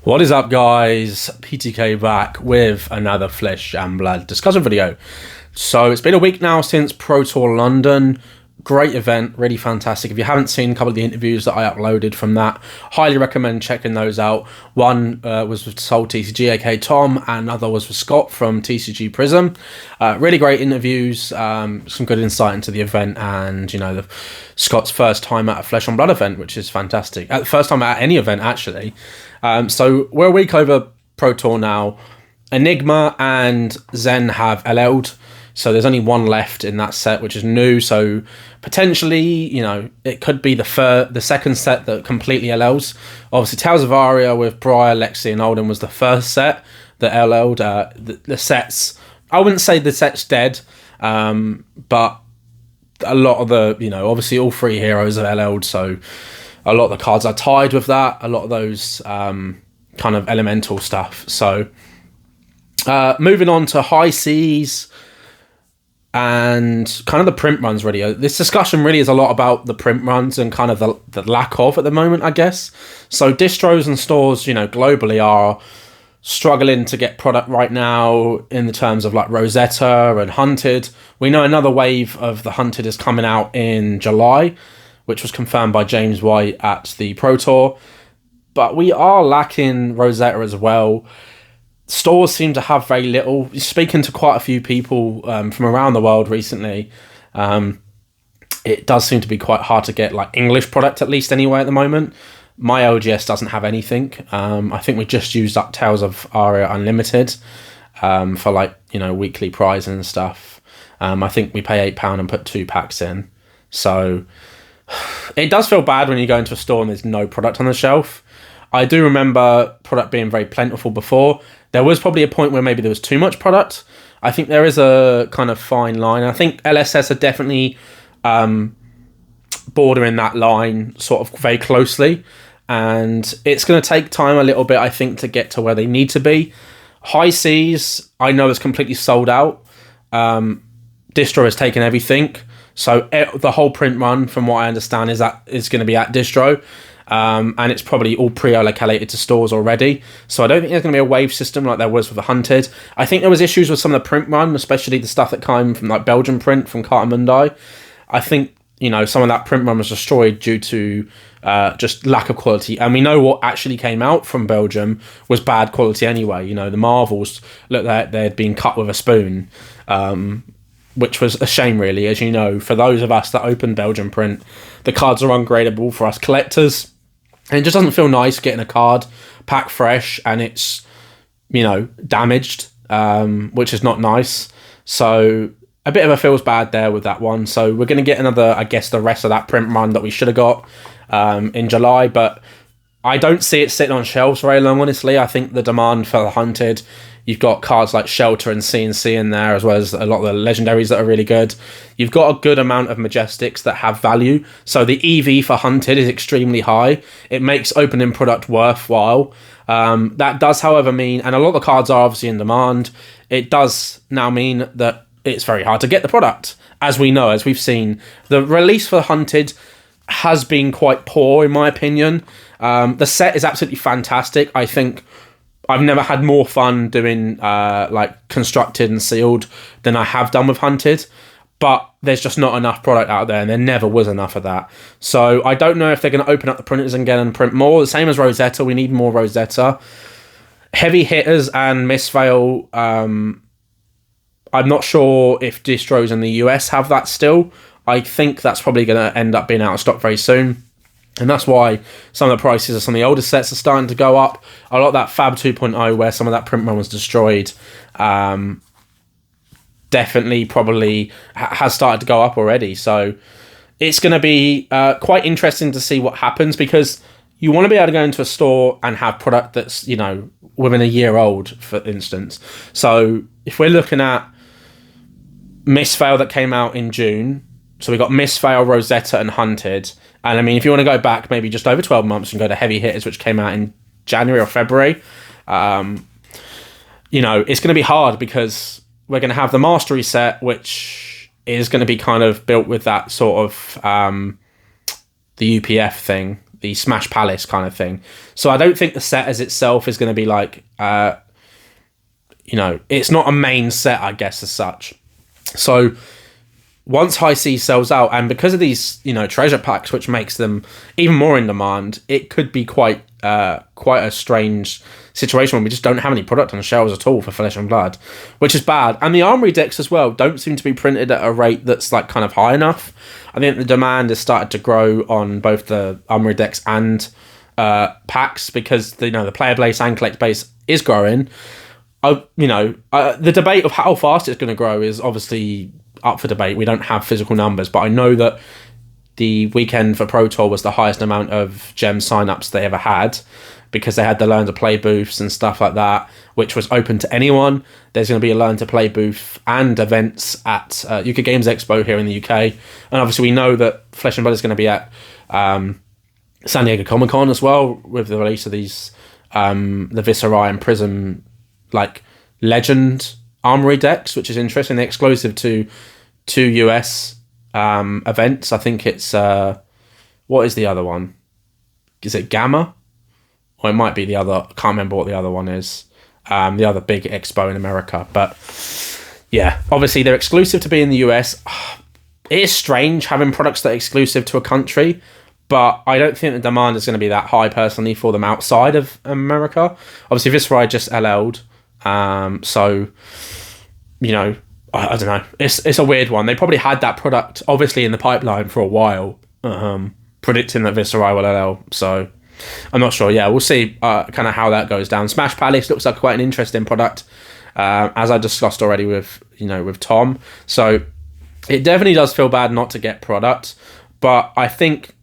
What is up, guys? PTK back with another Flesh and Blood discussion video. So it's been a week now since Pro Tour London. Great event, really fantastic. If you haven't seen a couple of the interviews that I uploaded from that, highly recommend checking those out. One was with Soul TCG, aka Tom, and another was with Scott from TCG Prism. Really great interviews, some good insight into the event, and Scott's first time at a Flesh and Blood event, which is fantastic. First time at any event, actually. So we're a week over Pro Tour now. Enigma and Zen have LL'd. So there's only one left in that set, which is new. So potentially, it could be the second set that completely LLs. Obviously, Tales of Aria with Briar, Lexi, and Olden was the first set that LL'd. The sets, I wouldn't say the set's dead, but a lot of the, obviously all three heroes are LL'd. So a lot of the cards are tied with that. A lot of those kind of elemental stuff. So moving on to High Seas and kind of the print runs, really. This discussion really is a lot about the print runs and kind of the lack of at the moment, I guess. So distros and stores, globally are struggling to get product right now in the terms of like Rosetta and Hunted. We know another wave of the Hunted is coming out in July, which was confirmed by James White at the Pro Tour. But we are lacking Rosetta as well. Stores seem to have very little. Speaking to quite a few people from around the world recently, it does seem to be quite hard to get like English product, at least anyway at the moment. My LGS doesn't have anything. I think we just used up Tales of Aria Unlimited for weekly prize and stuff. I think we pay £8 and put 2 packs in. So it does feel bad when you go into a store and there's no product on the shelf. I do remember product being very plentiful before. There was probably a point where maybe there was too much product. I think there is a kind of fine line. I think LSS are definitely bordering that line sort of very closely. And it's going to take time a little bit, I think, to get to where they need to be. High Seas, I know, is completely sold out. Distro has taken everything. So the whole print run, from what I understand, is going to be at Distro. And it's probably all pre-allocated to stores already. So I don't think there's going to be a wave system like there was with the Hunted. I think there was issues with some of the print run, especially the stuff that came from like Belgian print from Cartamundi. I think, some of that print run was destroyed due to just lack of quality. And we know what actually came out from Belgium was bad quality anyway. The Marvels looked like they'd been cut with a spoon, which was a shame, really. As you know, for those of us that open Belgian print, the cards are ungradable for us collectors. And it just doesn't feel nice getting a card pack fresh and it's, damaged, which is not nice. So a bit of a feels bad there with that one. So we're going to get another, I guess, the rest of that print run that we should have got in July. But I don't see it sitting on shelves very long, honestly. I think the demand for the Hunted, you've got cards like Shelter and CNC in there, as well as a lot of the legendaries that are really good. You've got a good amount of Majestics that have value. So the EV for Hunted is extremely high. It makes opening product worthwhile. That does, however, mean, and a lot of the cards are obviously in demand, it does now mean that it's very hard to get the product. As we know, as we've seen, the release for Hunted has been quite poor, in my opinion. The set is absolutely fantastic. I think I've never had more fun doing constructed and sealed than I have done with Hunted, but there's just not enough product out there, and there never was enough of that. So I don't know if they're going to open up the printers again and print more. The same as Rosetta, we need more Rosetta. Heavy hitters and Mistveil, I'm not sure if distros in the US have that still. I think that's probably going to end up being out of stock very soon. And that's why some of the prices of some of the older sets are starting to go up. A lot of that Fab 2.0, where some of that print run was destroyed, definitely probably has started to go up already. So it's going to be quite interesting to see what happens, because you want to be able to go into a store and have product that's, within a year old, for instance. So if we're looking at Mistveil that came out in June, so we got Mistveil, Rosetta, and Hunted. And I mean, if you want to go back maybe just over 12 months and go to Heavy Hitters, which came out in January or February, it's going to be hard, because we're going to have the Mastery set, which is going to be kind of built with that sort of the UPF thing, the Smash Palace kind of thing. So I don't think the set as itself is going to be like, it's not a main set, I guess, as such. So once High Seas sells out, and because of these, treasure packs, which makes them even more in demand, it could be quite a strange situation when we just don't have any product on the shelves at all for Flesh and Blood, which is bad. And the armory decks as well don't seem to be printed at a rate that's like kind of high enough. I think the demand has started to grow on both the armory decks and packs, because the player base and collect base is growing. The debate of how fast it's going to grow is obviously up for debate. We don't have physical numbers, but I know that the weekend for Pro Tour was the highest amount of gem signups they ever had, because they had the Learn to Play booths and stuff like that, which was open to anyone. There's going to be a Learn to Play booth and events at UK Games Expo here in the UK. And obviously we know that Flesh and Blood is going to be at San Diego Comic-Con as well, with the release of these, the Viserai and Prism, like, Legend Armory decks, which is interesting. They're exclusive to US events. I think it's what is the other one? Is it Gamma? Or it might be the other. I can't remember what the other one is. The other big expo in America. But yeah, obviously they're exclusive to be in the US. It is strange having products that are exclusive to a country, but I don't think the demand is going to be that high personally for them outside of America. Obviously Viserai just LL'd. So, I don't know. It's a weird one. They probably had that product obviously in the pipeline for a while, predicting that Viserai will LL. So I'm not sure. Yeah, we'll see kind of how that goes down. Smash Palace looks like quite an interesting product, as I discussed already with Tom. So it definitely does feel bad not to get product, but I think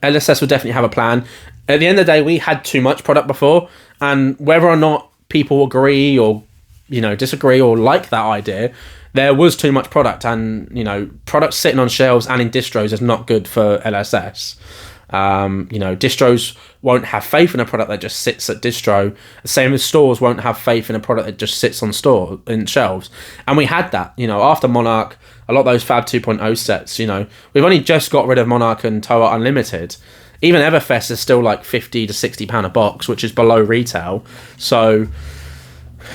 LSS will definitely have a plan. At the end of the day, we had too much product before, and whether or not people agree or disagree or like that idea, there was too much product, and products sitting on shelves and in distros is not good for LSS. Distros won't have faith in a product that just sits at distro. The same as stores won't have faith in a product that just sits on in shelves. And we had that, after Monarch, a lot of those Fab 2.0 sets, we've only just got rid of Monarch and Toa Unlimited. Even Everfest is still like £50 to £60 a box, which is below retail. So,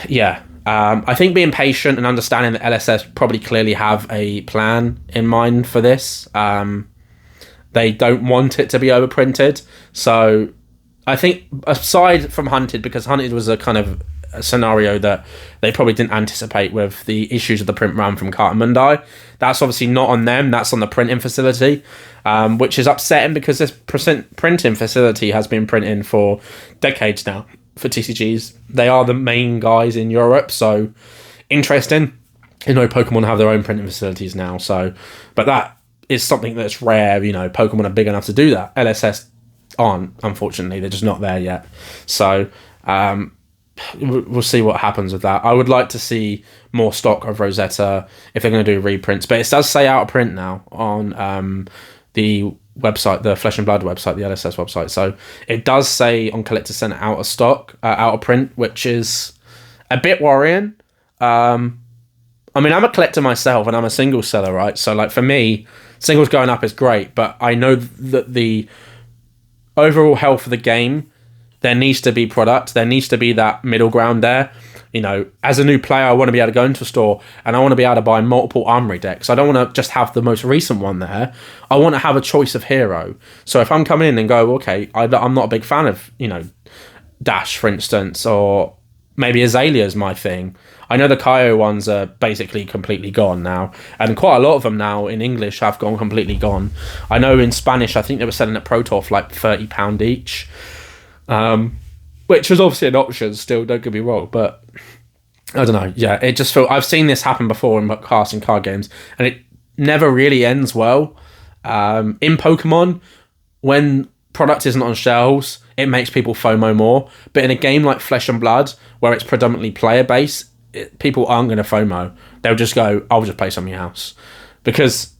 yeah. I think being patient and understanding that LSS probably clearly have a plan in mind for this. They don't want it to be overprinted. So I think aside from Hunted, because Hunted was a kind of a scenario that they probably didn't anticipate with the issues of the print run from Cartamundi, that's obviously not on them, that's on the printing facility, which is upsetting because this printing facility has been printing for decades now for TCGs. They are the main guys in Europe, so interesting. Pokemon have their own printing facilities now, so but that is something that's rare. Pokemon are big enough to do that. LSS aren't, unfortunately. They're just not there yet. So we'll see what happens with that. I would like to see more stock of Rosetta if they're going to do reprints, but it does say out of print now on the website, the Flesh and Blood website, the LSS website. So it does say on Collector Center out of stock, out of print, which is a bit worrying. I'm a collector myself and I'm a single seller, right? So like for me, singles going up is great, but I know that the overall health of the game, there needs to be product. There needs to be that middle ground there. As a new player, I want to be able to go into a store and I want to be able to buy multiple armory decks. I don't want to just have the most recent one there. I want to have a choice of hero. So if I'm coming in and go, okay, I'm not a big fan of, Dash, for instance, or maybe Azalea is my thing. I know the Kaio ones are basically completely gone now, and quite a lot of them now in English have gone completely gone. I know in Spanish, I think they were selling at Pro Tour for like £30 each. Which was obviously an option still, don't get me wrong, but I don't know. Yeah, it just felt I've seen this happen before in casting card games, and it never really ends well. In Pokemon, when product isn't on shelves, it makes people FOMO more. But in a game like Flesh and Blood, where it's predominantly player based, people aren't going to FOMO. They'll just go, I'll just play something else. Because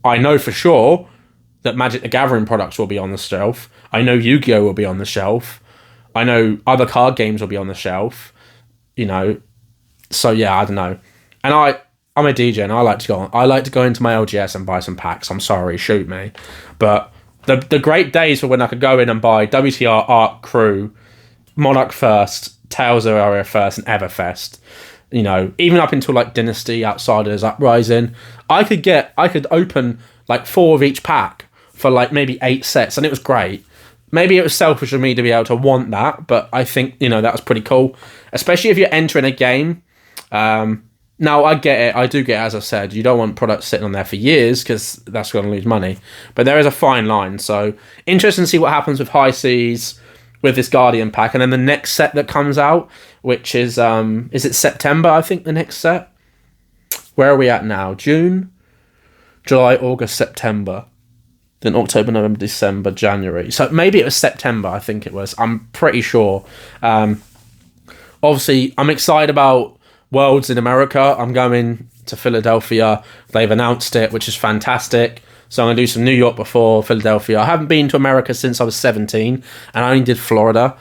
I know for sure that Magic the Gathering products will be on the shelf. I know Yu-Gi-Oh! Will be on the shelf. I know other card games will be on the shelf. So yeah, I don't know. And I'm a DJ and I like to go into my LGS and buy some packs. I'm sorry, shoot me. But The great days were when I could go in and buy WTR, Arc, Crew, Monarch First, Tales of Aria First, and Everfest. You know, even up until like Dynasty, Outsiders, Uprising, I could open like 4 of each pack for like maybe 8 sets, and it was great. Maybe it was selfish of me to be able to want that, but I think, you know, that was pretty cool, especially if you're entering a game. Now, I get it. I do get it, as I said. You don't want products sitting on there for years because that's going to lose money. But there is a fine line. So, interesting to see what happens with High Seas, with this Guardian pack. And then the next set that comes out, which is it September, I think, the next set? Where are we at now? June? July, August, September. Then October, November, December, January. So, maybe it was September, I think it was. I'm pretty sure. Obviously, I'm excited about Worlds in America. I'm going to Philadelphia. They've announced it, which is fantastic. So I'm going to do some New York before Philadelphia. I haven't been to America since I was 17, and I only did Florida,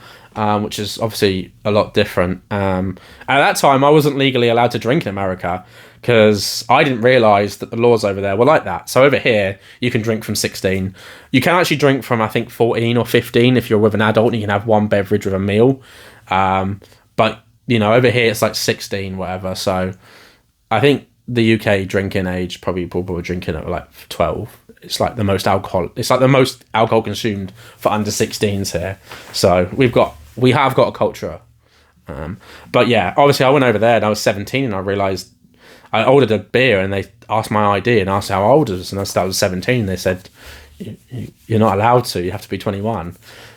which is obviously a lot different. And at that time, I wasn't legally allowed to drink in America because I didn't realise that the laws over there were like that. So over here, you can drink from 16. You can actually drink from, I think, 14 or 15 if you're with an adult, and you can have one beverage with a meal. But you know, over here it's like 16, whatever. So I think the UK drinking age, probably people are drinking at like 12. It's like the most alcohol. It's like the most alcohol consumed for under 16s here. So we have got a culture. But yeah, obviously I went over there and I was 17 and I realised I ordered a beer and they asked my ID and asked how old I was, and I said I was 17. They said you're not allowed to. You have to be 21.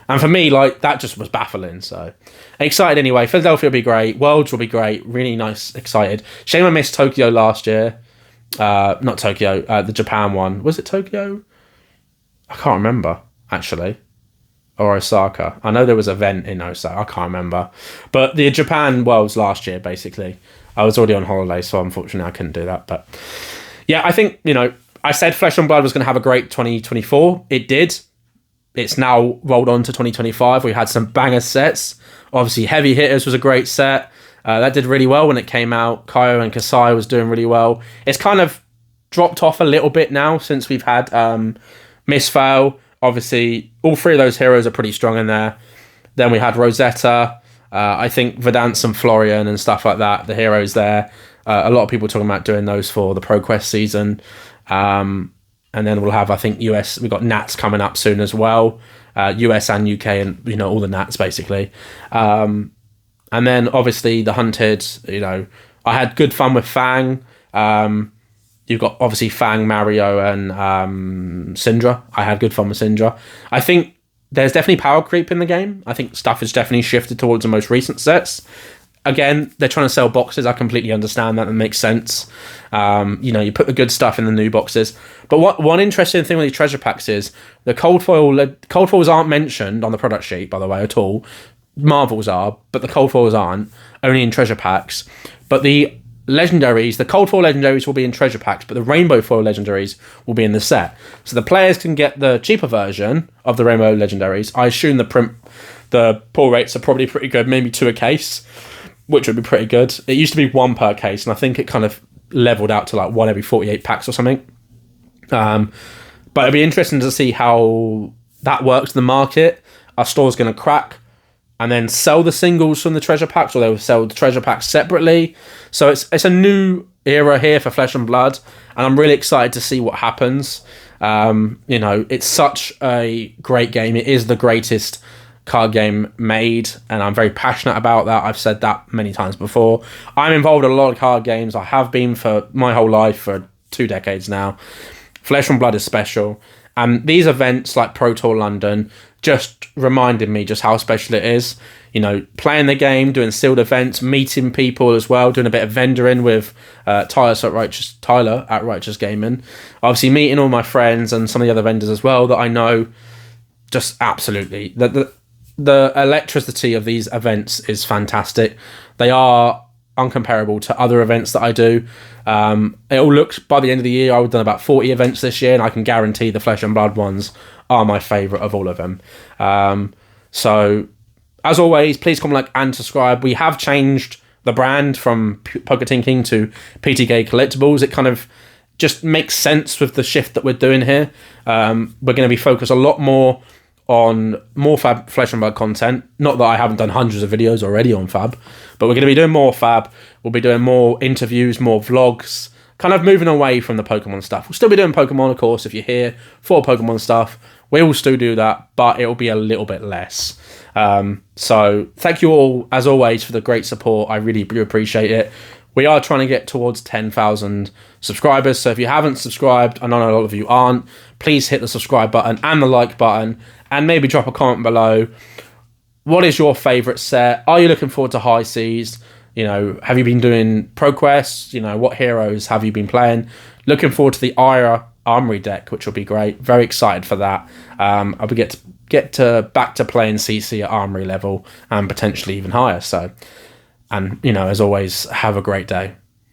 And for me, like, that just was baffling. So excited anyway. Philadelphia will be great. Worlds will be great. Really nice, excited. Shame I missed Tokyo last year. Not Tokyo, the Japan one. Was it Tokyo? I can't remember, actually. Or Osaka. I know there was an event in Osaka. I can't remember. But the Japan Worlds last year, basically. I was already on holiday, so unfortunately I couldn't do that. But yeah, I think, you know, I said Flesh and Blood was going to have a great 2024. It did. It's now rolled on to 2025. We had some banger sets. Obviously, Heavy Hitters was a great set. That did really well when it came out. Kaio and Kasai was doing really well. It's kind of dropped off a little bit now since we've had Misfail. Obviously, all 3 of those heroes are pretty strong in there. Then we had Rosetta. I think Vedance and Florian and stuff like that. The heroes there. A lot of people talking about doing those for the ProQuest season. And then we'll have, I think, US. We've got Nats coming up soon as well. US and UK, and you know, all the Nats basically. And then obviously the Hunted. You know, I had good fun with Fang. You've got obviously Fang, Mario, and Syndra. I had good fun with Syndra. I think there's definitely power creep in the game. I think stuff has definitely shifted towards the most recent sets. Again, they're trying to sell boxes. I completely understand that. That makes sense. You know, you put the good stuff in the new boxes. But one interesting thing with these treasure packs is the cold foils aren't mentioned on the product sheet, by the way, at all. Marvels are, but the cold foils aren't. Only in treasure packs. But the legendaries, the cold foil legendaries will be in treasure packs, but the rainbow foil legendaries will be in the set. So the players can get the cheaper version of the rainbow legendaries. I assume the pull rates are probably pretty good, maybe 2 a case, which would be pretty good. It used to be 1 per case, and I think it kind of leveled out to like 1 every 48 packs or something. But it'd be interesting to see how that works in the market. Our store's going to crack and then sell the singles from the treasure packs, or they'll sell the treasure packs separately. So it's a new era here for Flesh and Blood, and I'm really excited to see what happens. You know, it's such a great game. It is the greatest card game made, and I'm very passionate about that. I've said that many times before. I'm involved in a lot of card games. I have been for my whole life, for 2 decades now. Flesh and Blood is special, and these events like Pro Tour London just reminded me just how special it is. You know, playing the game, doing sealed events, meeting people as well, doing a bit of vendoring with Tyler at Righteous Gaming. Obviously meeting all my friends and some of the other vendors as well that I know. Just absolutely the electricity of these events is fantastic. They are uncomparable to other events that I do. It all looks, by the end of the year, I've done about 40 events this year, and I can guarantee the Flesh and Blood ones are my favourite of all of them. So, as always, please comment, like, and subscribe. We have changed the brand from Poker Tinking to PTK Collectibles. It kind of just makes sense with the shift that we're doing here. We're going to be focused a lot more on more Fab Flesh and Blood content. Not that I haven't done hundreds of videos already on Fab, but we're going to be doing more Fab. We'll be doing more interviews, more vlogs, kind of moving away from the Pokemon stuff. We'll still be doing Pokemon, of course, if you're here for Pokemon stuff. We will still do that, but it'll be a little bit less. So thank you all, as always, for the great support. I really do appreciate it. We are trying to get towards 10,000 subscribers. So if you haven't subscribed, I know a lot of you aren't, please hit the subscribe button and the like button, and maybe drop a comment below. What is your favourite set? Are you looking forward to High Seas? You know, have you been doing ProQuest? You know, what heroes have you been playing? Looking forward to the Armory deck, which will be great. Very excited for that. I'll be back to playing CC at Armory level and potentially even higher. So, and you know, as always, have a great day.